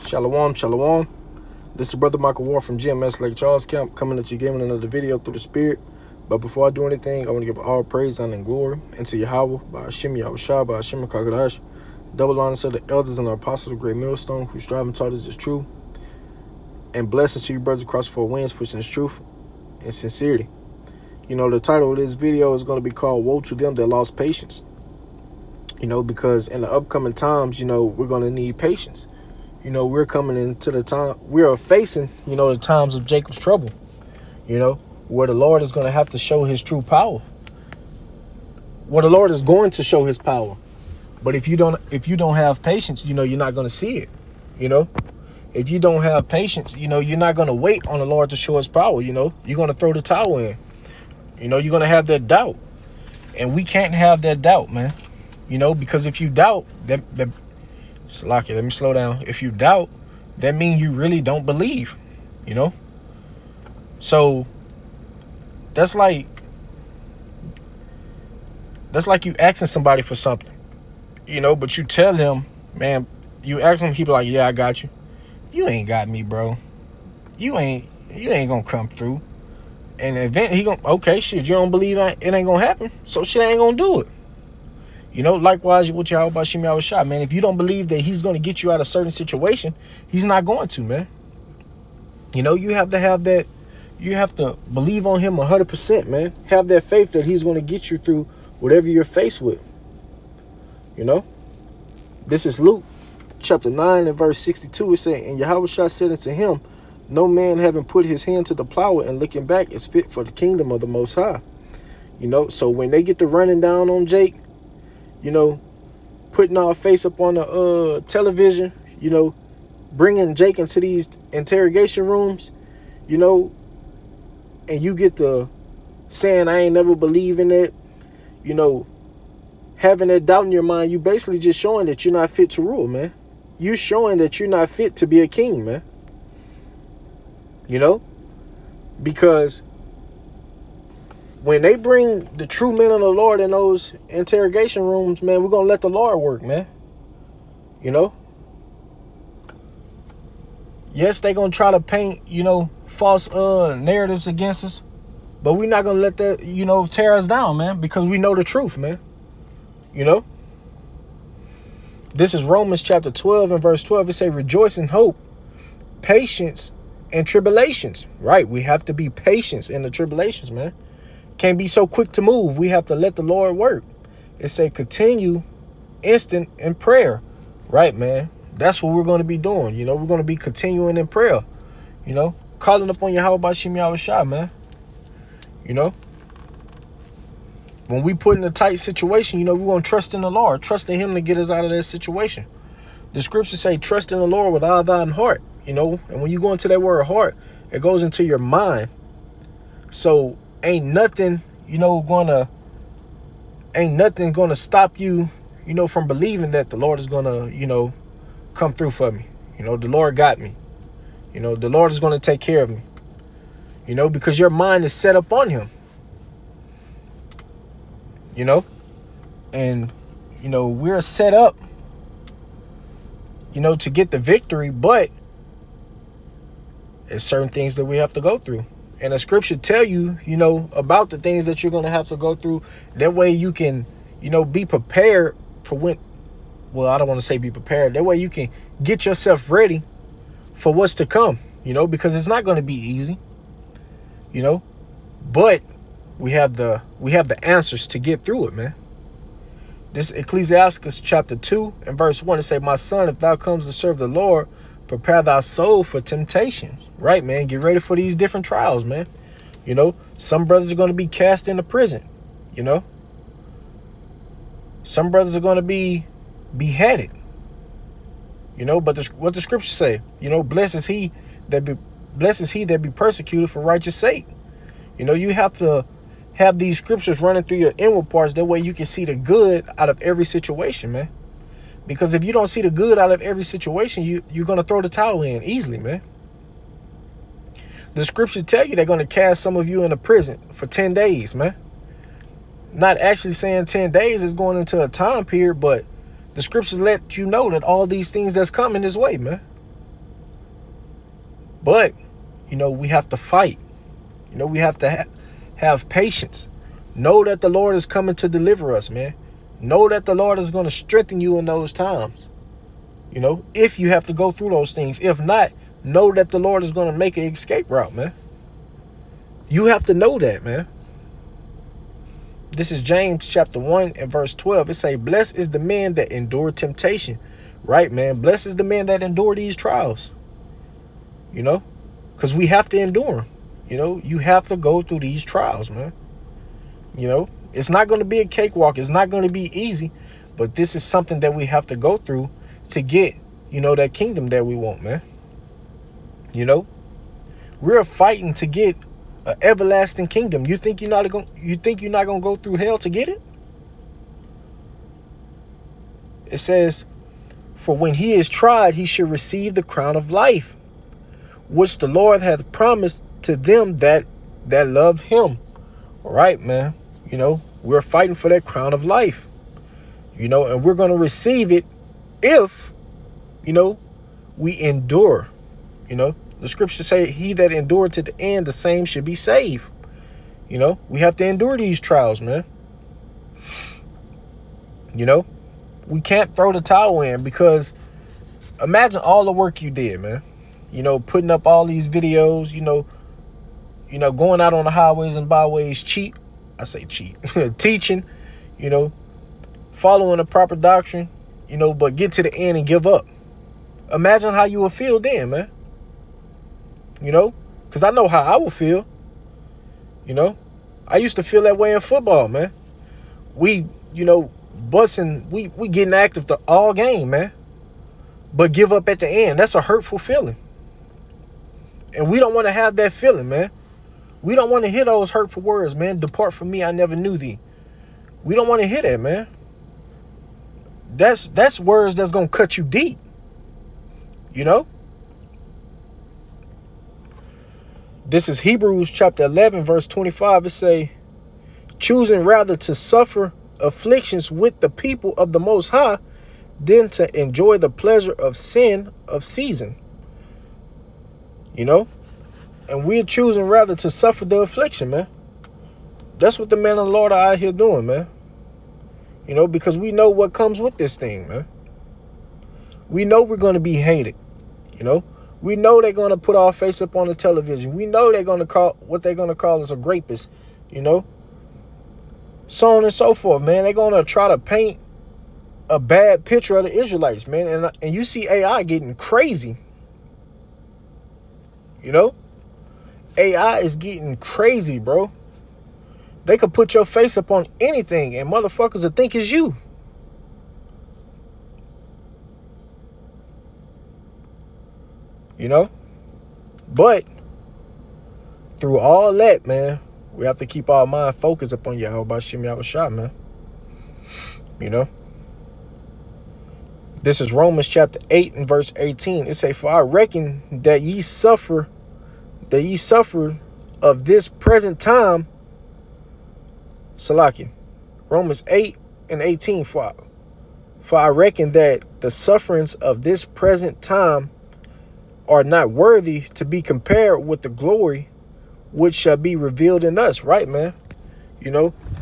Shalom, shalom. This is Brother Michael Ward from GMS Lake Charles Camp, coming at you giving another video through the Spirit. But before I do anything, I want to give all praise, honor, and glory into Yahweh, by Hashem Yahushua, by Hashem HaKadosh. Double honor to the elders and the apostles of the great millstone who strive and taught us this truth. And blessings to you brothers across the four winds, pushing this truth and sincerity. You know, the title of this video is going to be called Woe to Them That Lost Patience. You know, because in the upcoming times, you know, we're going to need patience. You know, we're coming into the time, we are facing, you know, the times of Jacob's trouble, you know, where the Lord is going to have to show his true power. Where the Lord is going to show his power. But if you don't have patience, you know, you're not going to see it, you know. If you don't have patience, you know, you're not going to wait on the Lord to show his power, you know. You're going to throw the towel in. You know, you're going to have that doubt. And we can't have that doubt, man. You know, because if you doubt, Salaki, let me slow down. If you doubt, that means you really don't believe, you know? So that's like you asking somebody for something, you know, but you tell them, man, you ask them, he be like, yeah, I got you. You ain't got me, bro. You ain't gonna come through. And event he gonna, okay, shit, you don't believe it ain't gonna happen, so shit ain't gonna do it. You know, likewise with Yahweh Bashim Yahushua, man. If you don't believe that he's going to get you out of a certain situation, he's not going to, man. You know, you have to have that. You have to believe on him 100%, man. Have that faith that he's going to get you through whatever you're faced with. You know, this is Luke chapter 9 and verse 62. It says, and Yahushua said unto him, no man having put his hand to the plow and looking back is fit for the kingdom of the Most High. You know, so when they get to running down on Jake, you know, putting our face up on the television, you know, bringing Jake into these interrogation rooms, you know, and you get the saying, I ain't never believe in it, you know, having that doubt in your mind, you basically just showing that you're not fit to rule, man. You showing that you're not fit to be a king, man. You know, because when they bring the true men of the Lord in those interrogation rooms, man, we're going to let the Lord work, man. You know? Yes, they're going to try to paint, you know, false narratives against us. But we're not going to let that, you know, tear us down, man, because we know the truth, man. You know? This is Romans chapter 12 and verse 12. It says, rejoice in hope, patience, and tribulations. Right? We have to be patient in the tribulations, man. Can't be so quick to move. We have to let the Lord work. It say continue instant in prayer. Right, man? That's what we're going to be doing. You know, we're going to be continuing in prayer. You know, calling upon Yahweh Bashim Yahushua, man. You know, when we put in a tight situation, you know, we're going to trust in the Lord. Trust in him to get us out of that situation. The scriptures say trust in the Lord with all thine heart. You know, and when you go into that word heart, it goes into your mind. So ain't nothing gonna stop you, you know, from believing that the Lord is gonna, you know, come through for me. You know, the Lord got me. You know, the Lord is gonna take care of me. You know, because your mind is set up on him. You know, and you know, we're set up, you know, to get the victory, but there's certain things that we have to go through. And the scripture tell you, you know, about the things that you're going to have to go through. That way you can, you know, be prepared for when, well, I don't want to say be prepared. That way you can get yourself ready for what's to come, you know, because it's not going to be easy, you know, but we have the answers to get through it, man. This Ecclesiastes chapter 2 and verse 1, it say, my son, if thou comes to serve the Lord, prepare thy soul for temptations. Right, man. Get ready for these different trials, man. You know, some brothers are going to be cast into prison. You know, some brothers are going to be beheaded. You know, but what the scriptures say, you know, blessed is he that be persecuted for righteous sake. You know, you have to have these scriptures running through your inward parts. That way you can see the good out of every situation, man. Because if you don't see the good out of every situation, you're going to throw the towel in easily, man. The scriptures tell you they're going to cast some of you into prison for 10 days, man. Not actually saying 10 days is going into a time period, but the scriptures let you know that all these things that's coming this way, man. But, we have to fight. We have to have patience. Know that the Lord is coming to deliver us, man. Know that the Lord is going to strengthen you in those times. If you have to go through those things. If not, know that the Lord is going to make an escape route, man. You have to know that, man. This is James chapter 1 and verse 12. It say, blessed is the man that endure temptation. Right, man. Blessed is the man that endure these trials. Because we have to endure them. You have to go through these trials, man. It's not going to be a cakewalk. It's not going to be easy. But this is something that we have to go through to get, that kingdom that we want, man. We're fighting to get an everlasting kingdom. You think you're not going to go through hell to get it? It says, for when he is tried, he should receive the crown of life, which the Lord hath promised to them that love him. All right, man. We're fighting for that crown of life, and we're going to receive it if, we endure. The scriptures say he that endured to the end, the same should be saved. We have to endure these trials, man. We can't throw the towel in, because imagine all the work you did, man. Putting up all these videos, going out on the highways and byways, teaching, following the proper doctrine, but get to the end and give up. Imagine how you would feel then, man. Because I know how I would feel. I used to feel that way in football, man. We, busting, we getting active the all game, man. But give up at the end. That's a hurtful feeling. And we don't want to have that feeling, man. We don't want to hear those hurtful words, man. Depart from me, I never knew thee. We don't want to hear that, man. That's words that's going to cut you deep. This is Hebrews chapter 11, verse 25. It say, choosing rather to suffer afflictions with the people of the Most High than to enjoy the pleasure of sin of season. And we're choosing rather to suffer the affliction, man. That's what the men of the Lord are out here doing, man. Because we know what comes with this thing, man. We know we're going to be hated. We know they're going to put our face up on the television. We know they're going to call us a rapist, so on and so forth, man. They're going to try to paint a bad picture of the Israelites, man. And you see AI getting crazy. AI is getting crazy, bro. They could put your face up on anything and motherfuckers will think it's you. But through all that, man, we have to keep our mind focused upon Yahweh Shem Yahushua, man. This is Romans chapter 8 and verse 18. It say, for I reckon that ye suffer of this present time. Salaki. Romans 8 and 18. For I reckon that the sufferings of this present time are not worthy to be compared with the glory which shall be revealed in us. Right, man?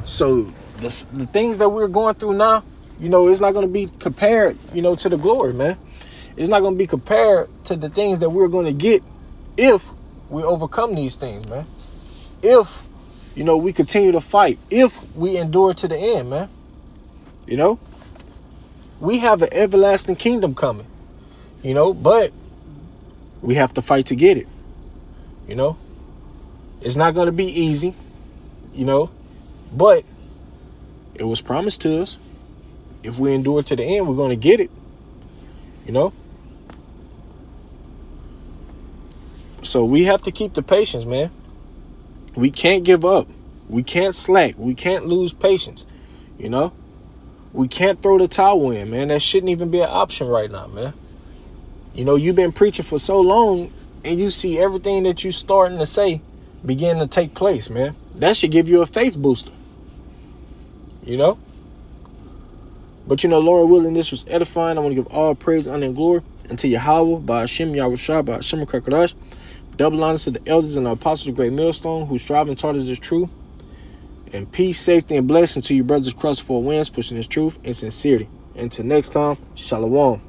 So the things that we're going through now, it's not going to be compared, to the glory, man. It's not going to be compared to the things that we're going to get if we overcome these things, man. If, we continue to fight. If we endure to the end, man. We have an everlasting kingdom coming, but we have to fight to get it. It's not going to be easy, but it was promised to us. If we endure to the end, we're going to get it, So we have to keep the patience, man. We can't give up. We can't slack. We can't lose patience, We can't throw the towel in, man. That shouldn't even be an option right now, man. You've been preaching for so long and you see everything that you starting to say begin to take place, man. That should give you a faith booster, But, Lord willing, this was edifying. I want to give all praise, honor, and glory unto Yahweh, by Hashem, Yahushua, by Hashem, Kakadash. Double honors to the elders and the apostles of Great Millstone who strive and taught us this truth. And peace, safety, and blessing to you brothers across 4 winds, pushing this truth and sincerity. Until next time, shalom.